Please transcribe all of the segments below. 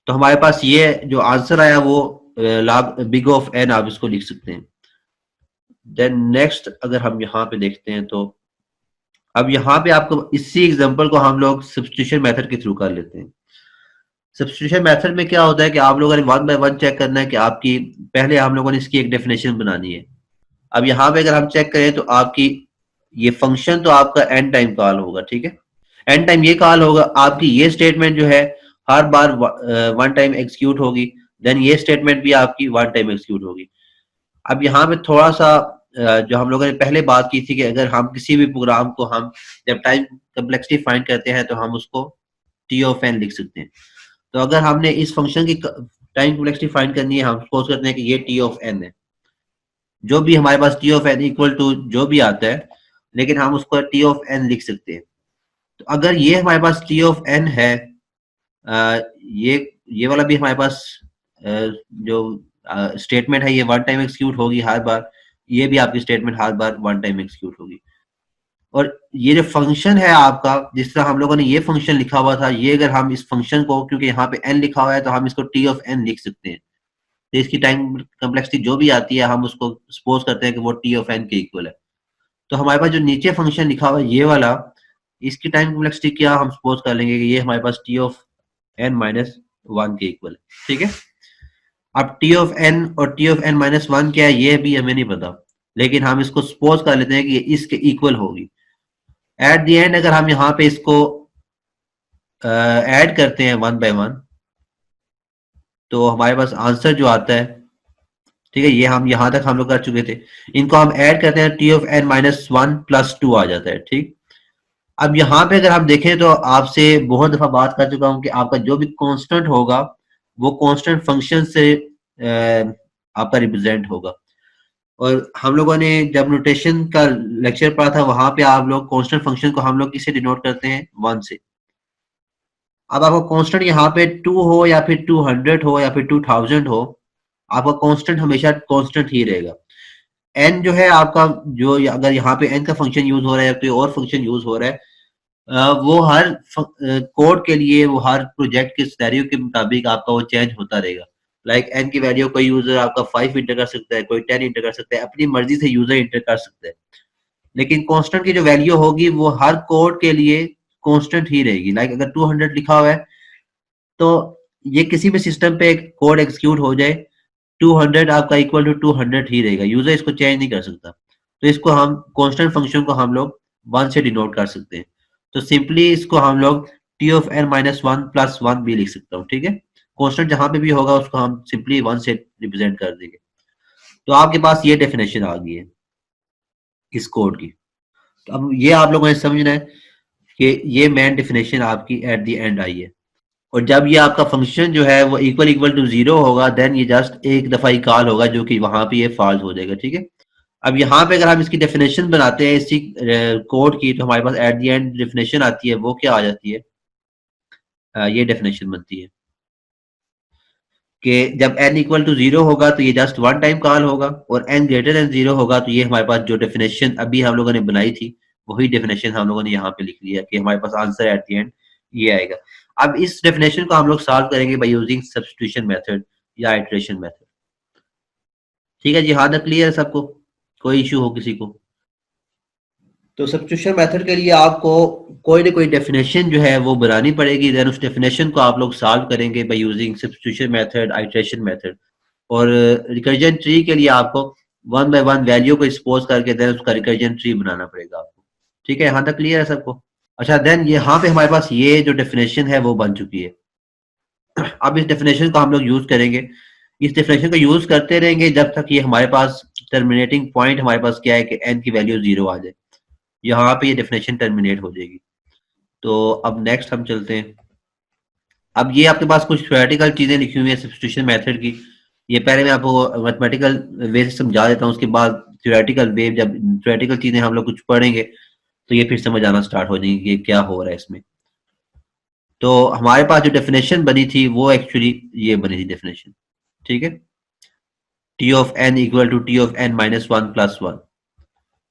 तो हमारे पास ये जो आंसर आया वो log बिग ऑफ एन आप इसको लिख सकते हैं। देन नेक्स्ट अगर हम यहाँ पे देखते हैं तो अब यहाँ पे आपको इसी एग्जांपल को हम लोग सब्स्टिट्यूशन मेथड के थ्रू कर लेते हैं। सब्स्टिट्यूशन मेथड में क्या होता है कि आप लोगों ने वन बाय वन चेक करना है कि आपकी पहले हम लोगों ने इसकी एक डेफिनेशन बनानी है। अब यहाँ पे अगर हम चेक करें तो आपकी ये फंक्शन तो आपका एन टाइम कॉल होगा, ठीक है। एन टाइम ये कॉल होगा, आपकी ये स्टेटमेंट जो है हर बार वन टाइम एग्जीक्यूट होगी, देन ये स्टेटमेंट भी आपकी वन टाइम एग्जीक्यूट होगी। अब यहाँ पे थोड़ा सा जो हम लोगों ने पहले बात की थी कि अगर हम किसी भी प्रोग्राम को हम जब टाइम कम्प्लेक्सिटी फाइंड करते हैं तो हम उसको टी ऑफ एन लिख सकते हैं। तो अगर हमने इस फंक्शन की टाइम कम्प्लेक्सिटी फाइंड करनी है, हम सपोज करते हैं कि ये टी ऑफ एन है, जो भी हमारे पास T of n equal to जो भी आता है, लेकिन हम उसको टी ऑफ एन लिख सकते हैं। तो अगर ये हमारे पास टी ऑफ एन है, ये वाला भी हमारे पास जो स्टेटमेंट है ये वन टाइम एक्सिक्यूट होगी हर बार, ये भी आपकी स्टेटमेंट हर बार वन टाइम एक्सिक्यूट होगी। और ये जो फंक्शन है आपका, जिस तरह हम लोगों ने ये फंक्शन लिखा हुआ था, ये अगर हम इस फंक्शन को, क्योंकि यहाँ पे एन लिखा हुआ है तो हम इसको टी ऑफ एन लिख सकते हैं। तो इसकी टाइम कम्प्लेक्सिटी जो भी आती है हम उसको सपोज करते हैं कि वो टी ऑफ एन के इक्वल है। तो हमारे पास जो नीचे फंक्शन लिखा हुआ है ये वाला, इसकी टाइम कम्प्लेक्सिटी क्या हम सपोज कर लेंगे कि ये हमारे पास T of n minus one के इक्वल है, ठीक है। अब टी ऑफ एन और T of n minus one क्या है ये भी हमें नहीं पता, लेकिन हम इसको सपोज कर लेते हैं कि ये इसके इक्वल होगी। एट द एंड अगर हम यहाँ पे इसको ऐड करते हैं वन बाय वन, तो हमारे पास आंसर जो आता है, ठीक है, ये हम यहाँ तक हम लोग कर चुके थे, इनको हम ऐड करते हैं, T of n minus one plus two आ जाता है, ठीक। अब यहाँ पे अगर हम देखें तो आपसे बहुत दफा बात कर चुका हूँ कि आपका जो भी कांस्टेंट होगा वो कांस्टेंट फंक्शन से आपका रिप्रेजेंट होगा। और हम लोगों ने जब नोटेशन का लेक्चर पढ़ा था वहां पे आप लोग कांस्टेंट फंक्शन को हम लोग किससे डिनोट करते हैं, वन से। अब आपका कांस्टेंट यहाँ पे टू हो या फिर 200 हो या फिर 2000 हो, आपका कांस्टेंट हमेशा कांस्टेंट ही रहेगा। एन जो है आपका, जो अगर यहाँ पे एन का फंक्शन यूज हो रहा है या कोई और फंक्शन यूज हो रहा है, वो हर कोड के लिए, वो हर प्रोजेक्ट के सिनेरियो के मुताबिक आपका वो चेंज होता रहेगा। लाइक एन की वैल्यू कोई यूजर आपका 5 इंटर कर सकता है, कोई 10 इंटर कर सकता है, अपनी मर्जी से यूजर इंटर कर सकता है। लेकिन कांस्टेंट की जो वैल्यू होगी वो हर कोड के लिए कांस्टेंट ही रहेगी। लाइक अगर 200 लिखा हुआ है तो ये किसी भी सिस्टम पे कोड एग्जीक्यूट हो जाए, 200 आपका इक्वल टू 200 ही रहेगा, यूजर इसको चेंज नहीं कर सकता। तो इसको हम कांस्टेंट फंक्शन को हम लोग वन से डिनोट कर सकते हैं। तो सिंपली इसको हम लोग T of n minus one plus one भी लिख सकता हूँ, ठीक है। कांस्टेंट जहां पे भी होगा उसको हम सिंपली वन से रिप्रेजेंट कर देंगे। तो आपके पास ये डेफिनेशन आ गई है इस कोड की। तो अब ये आप लोगों ने समझना है कि ये मेन डेफिनेशन आपकी एट द एंड आई है। और जब ये आपका फंक्शन जो है वो इक्वल इक्वल टू जीरो होगा, देन ये जस्ट एक दफा ही कॉल होगा, जो कि वहां पे ये फॉल्स हो जाएगा, ठीक है। अब यहाँ पे अगर हम इसकी डेफिनेशन बनाते हैं इसी कोड की, तो हमारे पास एट द एंड डेफिनेशन आती है, वो क्या आ जाती है, ये डेफिनेशन बनती है कि जब n इक्वल टू जीरो होगा तो ये जस्ट वन टाइम कॉल होगा, और n ग्रेटर देन जीरो होगा तो ये हमारे पास जो डेफिनेशन अभी हम लोगों ने बनाई थी वही डेफिनेशन हम लोगों ने यहाँ पे लिख लिया कि हमारे पास आंसर एट द एंड ये आएगा। अब इस डेफिनेशन को हम लोग सॉल्व करेंगे बाय यूजिंग सब्स्टिट्यूशन मेथड या आइटरेशन मेथड। ठीक है जी, हाँ तक क्लियर है सबको, कोई इश्यू हो किसी को? तो सब्स्टिट्यूशन मेथड के लिए आपको कोई ना कोई डेफिनेशन जो है वो बनानी पड़ेगी, देन उस डेफिनेशन को आप लोग सॉल्व करेंगे by using substitution method, iteration method. और रिकर्जन ट्री के लिए आपको वन बाय वन वैल्यू को एक्सपोज करके देन उसका रिकर्जन ट्री बनाना पड़ेगा आपको। ठीक है, यहाँ तक क्लियर है सबको? अच्छा, देन यहाँ पे हमारे पास ये जो डेफिनेशन है वो बन चुकी है। अब इस डेफिनेशन को हम लोग यूज करेंगे, इस डेफिनेशन को यूज करते रहेंगे जब तक ये हमारे पास टर्मिनेटिंग पॉइंट हमारे पास क्या है कि एन की वैल्यू जीरो आ जाए, यहाँ पे ये डेफिनेशन टर्मिनेट हो जाएगी। तो अब नेक्स्ट हम चलते हैं। अब ये आपके पास कुछ थ्योरेटिकल चीजें लिखी हुई है सब्स्टिट्यूशन मेथड की, ये पहले मैं आपको मैथमेटिकल वे से समझा देता हूँ, उसके बाद थ्योरेटिकल वे, जब थ्योरेटिकल चीजें हम लोग कुछ पढ़ेंगे तो ये फिर समझ आना स्टार्ट हो जाएगी कि क्या हो रहा है इसमें। तो हमारे पास जो डेफिनेशन बनी थी वो एक्चुअली ये बनी थी डेफिनेशन, ठीक है, T of n equal to T of n minus one plus one.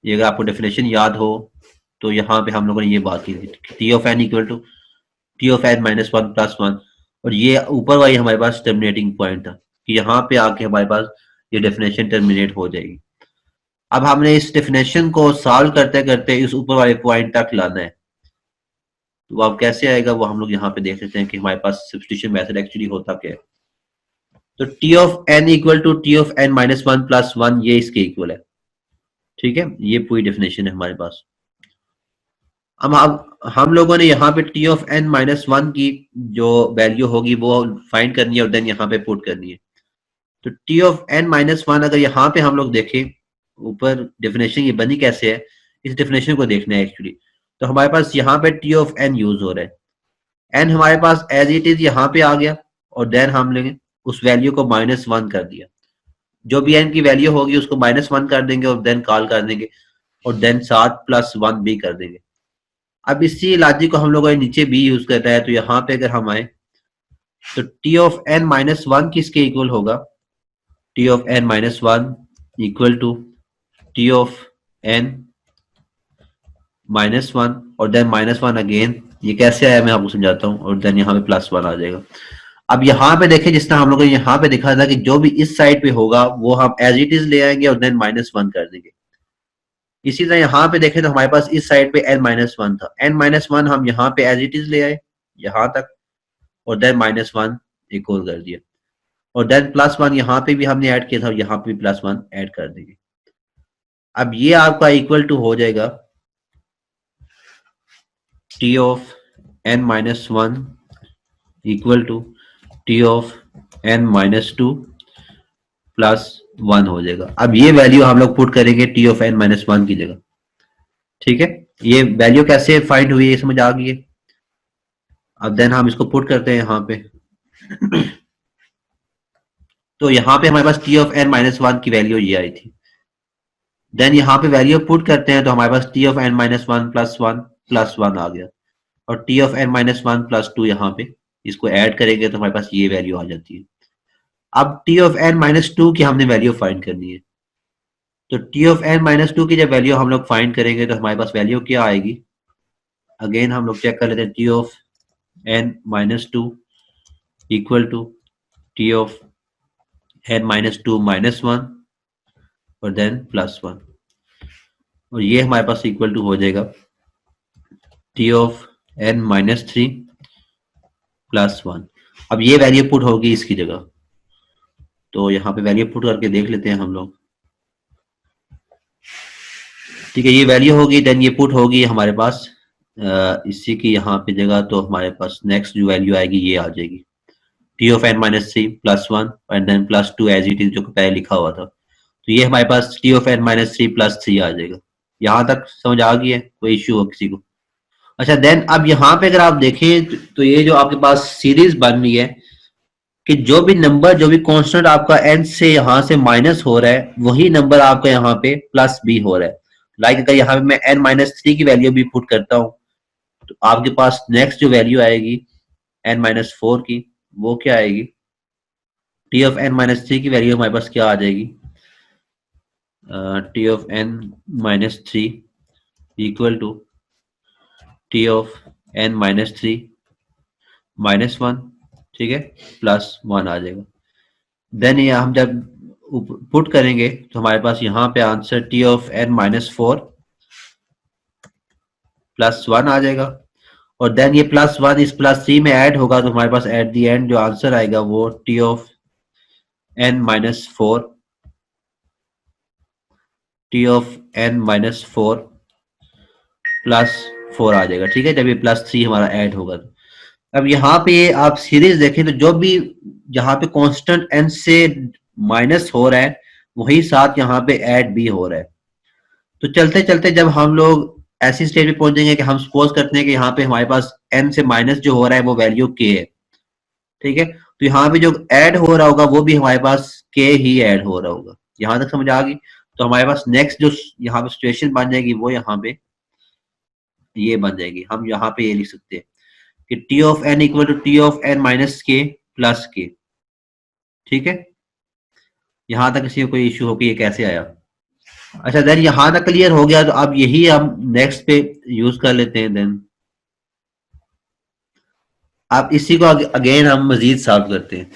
ये अगर आपको डेफिनेशन याद हो तो यहाँ पे हम लोगों ने ये बात की थी, T of n equal to T of n minus one plus one. और ये ऊपर वाली हमारे पास टर्मिनेटिंग पॉइंट था कि यहाँ पे आके हमारे पास ये डेफिनेशन टर्मिनेट हो जाएगी। अब हमने इस डेफिनेशन को सॉल्व करते करते इस ऊपर वाले पॉइंट तक लाना है। तो अब कैसे आएगा वो हम लोग यहाँ पे देख लेते हैं कि हमारे पास सब्स्टिट्यूशन मेथड एक्चुअली होता क्या है। तो T of n equal to T of n minus one plus one, ये इसके इक्वल है। ठीक है, ये पूरी डेफिनेशन है हमारे पास। अब हम लोगों ने यहाँ पे T of n minus one की जो वैल्यू होगी वो फाइंड करनी है और देन यहाँ पे पुट करनी है। तो T of n minus one अगर यहाँ पे हम लोग देखें, ऊपर डेफिनेशन ये बनी कैसे है, इस डेफिनेशन को देखना है एक्चुअली। तो हमारे पास यहाँ पे टी ऑफ एन यूज हो रहा है, एन हमारे पास एज इट इज यहाँ पे आ गया और देन हम लेंगे उस वैल्यू को माइनस वन कर दिया। जो भी एन की वैल्यू होगी उसको माइनस वन कर देंगे और देन कॉल कर देंगे और देन साथ प्लस वन भी कर देंगे। अब इसी लॉजिक को हम लोगों ने नीचे भी यूज करना है। तो यहाँ पे अगर हम आए तो T of n minus one किसके इक्वल होगा, T of n minus one equal to T of n minus one और देन माइनस वन अगेन। ये कैसे आया मैं आपको समझाता हूँ, और देन यहाँ पे प्लस वन आ जाएगा। अब यहाँ पे देखें जिस तरह हम लोगों ने यहाँ पे देखा था कि जो भी इस साइड पे होगा वो हम एज इट इज ले आएंगे और देन माइनस वन कर देंगे। इसी तरह यहाँ पे देखें तो हमारे पास इस साइड पे एन माइनस वन था, एन माइनस वन हम यहाँ पे एज इट इज ले आए यहाँ तक और देन माइनस वन एक और कर दिया और देन प्लस वन यहाँ पे भी हमने ऐड किया था और यहाँ पे भी प्लस वन ऐड कर देंगे। अब ये आपका इक्वल टू हो जाएगा T of n minus one equal to T of n minus two plus one हो जाएगा। अब ये वैल्यू हम लोग पुट करेंगे T of n minus one की जगह। ठीक है, ये वैल्यू कैसे फाइंड हुई है समझ आ गई है। अब देन हम इसको पुट करते हैं यहाँ पे तो यहाँ पे हमारे पास T of n minus one की वैल्यू ये आई थी। देन यहाँ पे वैल्यू पुट करते हैं तो हमारे पास T of n minus one plus one आ गया और T of n minus one plus two यहाँ पे इसको ऐड करेंगे तो हमारे पास ये वैल्यू आ जाती है। अब T of n minus two की हमने वैल्यू फाइंड करनी है। तो T of n minus two की जब वैल्यू हम लोग फाइंड करेंगे तो हमारे पास वैल्यू क्या आएगी, अगेन हम लोग चेक कर लेते हैं। T of n minus two equal to T of n minus two minus one और देन प्लस वन, और ये हमारे पास इक्वल टू हो जाएगा T of n minus three plus one. अब ये वैल्यू पुट होगी इसकी जगह, तो यहाँ पे वैल्यू पुट करके देख लेते हैं हम लोग। ठीक है, ये वैल्यू होगी देन ये पुट होगी हमारे पास इसी की यहाँ पे जगह। तो हमारे पास नेक्स्ट जो वैल्यू आएगी ये आ जाएगी T of n minus three plus one and then plus two as it is जो पहले लिखा हुआ था। तो ये हमारे पास T of n minus three plus three आ जाएगा। यहाँ तक समझ आ गई है, कोई इश्यू हो किसी को? अच्छा, देन अब यहाँ पे अगर आप देखें तो ये जो आपके पास सीरीज बन रही है कि जो भी नंबर जो भी कांस्टेंट आपका एन से यहाँ से माइनस हो रहा है वही नंबर आपका यहाँ पे प्लस बी हो रहा है। लाइक अगर यहाँ पे मैं एन माइनस थ्री की वैल्यू भी पुट करता हूँ तो आपके पास नेक्स्ट जो वैल्यू आएगी एन माइनस फोर की, वो क्या आएगी, T of n minus three की वैल्यू हमारे पास क्या आ जाएगी, T of n minus three equal to T of n minus three minus one, ठीक है, प्लस वन आ जाएगा। देन ये हम जब पुट करेंगे तो हमारे पास यहाँ पे answer T of n minus four plus one आ जाएगा और देन ये प्लस वन इस प्लस थ्री में ऐड होगा तो हमारे पास एट दी एंड जो आंसर आएगा वो T of n minus four T of n minus four plus four आ जाएगा। ठीक है, जब ये प्लस थ्री हमारा ऐड होगा तो अब यहाँ पे आप सीरीज देखें तो जो भी यहाँ पे कांस्टेंट एन से माइनस हो रहा है वही साथ यहाँ पे ऐड भी हो रहा है। तो चलते चलते जब हम लोग ऐसी स्टेज पे पहुंचेंगे कि हम सपोज करते हैं कि यहाँ पे हमारे पास एन से माइनस जो हो रहा है वो वैल्यू के है। ठीक है, तो यहाँ पे जो ऐड हो रहा होगा वो भी हमारे पास के ही ऐड हो रहा होगा। यहाँ तक समझ आ गई? तो हमारे पास नेक्स्ट जो यहाँ पे सिचुएशन बन जाएगी वो यहाँ पे ये बन जाएगी। हम यहाँ पे ये लिख सकते हैं कि T of n equal to T of n minus k plus k. ठीक है, यहां तक किसी को कोई इश्यू हो कि ये कैसे आया? अच्छा, देन यहां तक क्लियर हो गया तो अब यही हम नेक्स्ट पे यूज कर लेते हैं। देन अब इसी को अगेन हम मजीद सॉल्व करते हैं।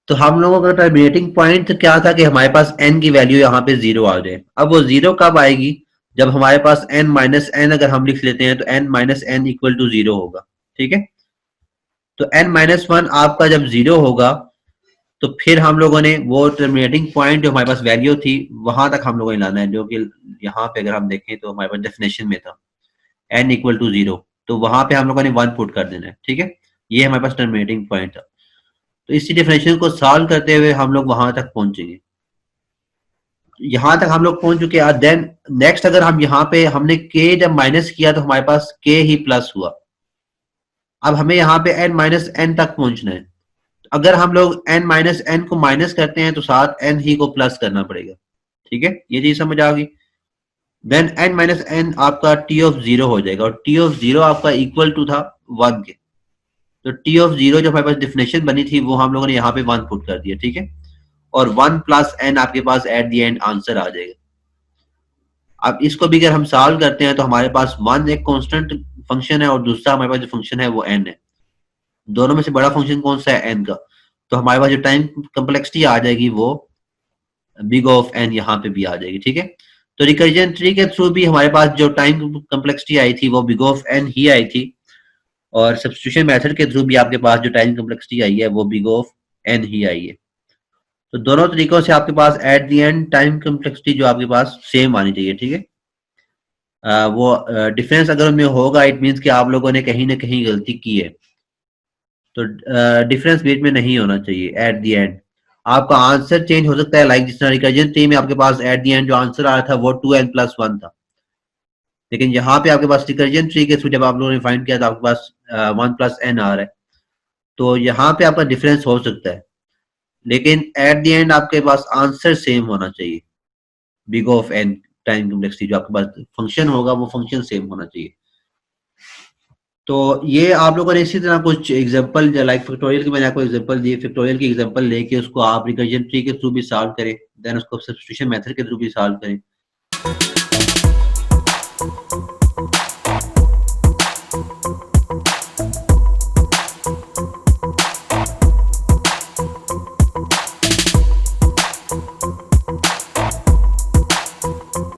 तो हम लोगों का टर्मिनेटिंग पॉइंट क्या था कि हमारे पास n की वैल्यू यहाँ पे 0 आ जाए। अब वो 0 कब आएगी? जब हमारे पास n माइनस एन अगर हम लिख लेते हैं तो n minus n equal to 0 होगा। ठीक है, तो n माइनस वन आपका जब 0 होगा तो फिर हम लोगों ने वो टर्मिनेटिंग पॉइंट जो हमारे पास वैल्यू थी वहां तक हम लोगों ने लाना है, जो कि यहाँ पे अगर हम देखें तो हमारे पास डेफिनेशन में था n इक्वल टू 0, तो वहां पे हम लोगों ने 1 पुट कर देना है। ठीक है, ये हमारे पास टर्मिनेटिंग पॉइंट था। तो इसी डेफिनेशन को सॉल्व करते हुए हम लोग वहां तक पहुंचेंगे। यहां तक हम लोग पहुंच चुके हैं। देन नेक्स्ट अगर हम यहाँ पे हमने k जब माइनस किया तो हमारे पास k ही प्लस हुआ। अब हमें यहाँ पे n माइनस एन तक पहुंचना है। अगर हम लोग n माइनस एन को माइनस करते हैं तो साथ n ही को प्लस करना पड़ेगा। ठीक है, ये चीज समझ आ गई। देन n माइनस एन आपका t ऑफ 0 हो जाएगा और t ऑफ 0 आपका इक्वल टू था 1 के। तो t ऑफ 0 जो हमारे पास डिफिनेशन बनी थी वो हम लोगों ने यहाँ पे 1 पुट कर दिया। ठीक है, और 1 प्लस n आपके पास एट द एंड आंसर आ जाएगा। अब इसको भी अगर हम सॉल्व करते हैं तो हमारे पास 1 एक कांस्टेंट फंक्शन है और दूसरा हमारे पास जो फंक्शन है वो n है। दोनों में से बड़ा फंक्शन कौन सा है? n का। तो हमारे पास जो टाइम कम्प्लेक्सिटी आ जाएगी वो बिग ऑफ n यहाँ पे भी आ जाएगी। ठीक है, तो रिकर्जन ट्री के थ्रू भी हमारे पास जो टाइम कम्प्लेक्सिटी आई थी वो बिग ऑफ n ही आई थी, और सब्स्टिट्यूशन मेथड के थ्रू भी आपके पास जो टाइम कम्प्लेक्सिटी आई है वो बिग ऑफ n ही आई है। तो दोनों तरीकों से आपके पास at the end time complexity जो आपके पास सेम आनी चाहिए। ठीक है, वो डिफरेंस अगर उनमें होगा इट मीन्स कि आप लोगों ने कहीं ना कहीं गलती की है। तो डिफरेंस बीच में नहीं होना चाहिए एट द एंड। आपका आंसर चेंज हो सकता है, लाइक जिस तरह रिकर्जन ट्री में आपके पास एट द एंड जो आंसर आ रहा था वो 2n प्लस 1 था, लेकिन यहाँ पे आपके पास रिकर्जन ट्री के थ्रू जब आप लोगों ने फाइंड किया तो आपके पास 1 प्लस n आ रहा है। तो यहाँ पे आपका डिफरेंस हो सकता है, लेकिन एट द एंड आपके पास आंसर सेम होना चाहिए। Big of n time complexity जो आपके पास फंक्शन होगा वो फंक्शन सेम होना चाहिए। तो ये आप लोगों ने इसी तरह कुछ एग्जांपल लाइक फैक्टोरियल की मैंने आपको एग्जांपल दी, फैक्टोरियल की एग्जांपल लेके उसको आप रिकर्जन ट्री के थ्रू भी सॉल्व करें, देन उसको सब्स्टिट्यूशन मेथड के थ्रू भी सॉल्व करें।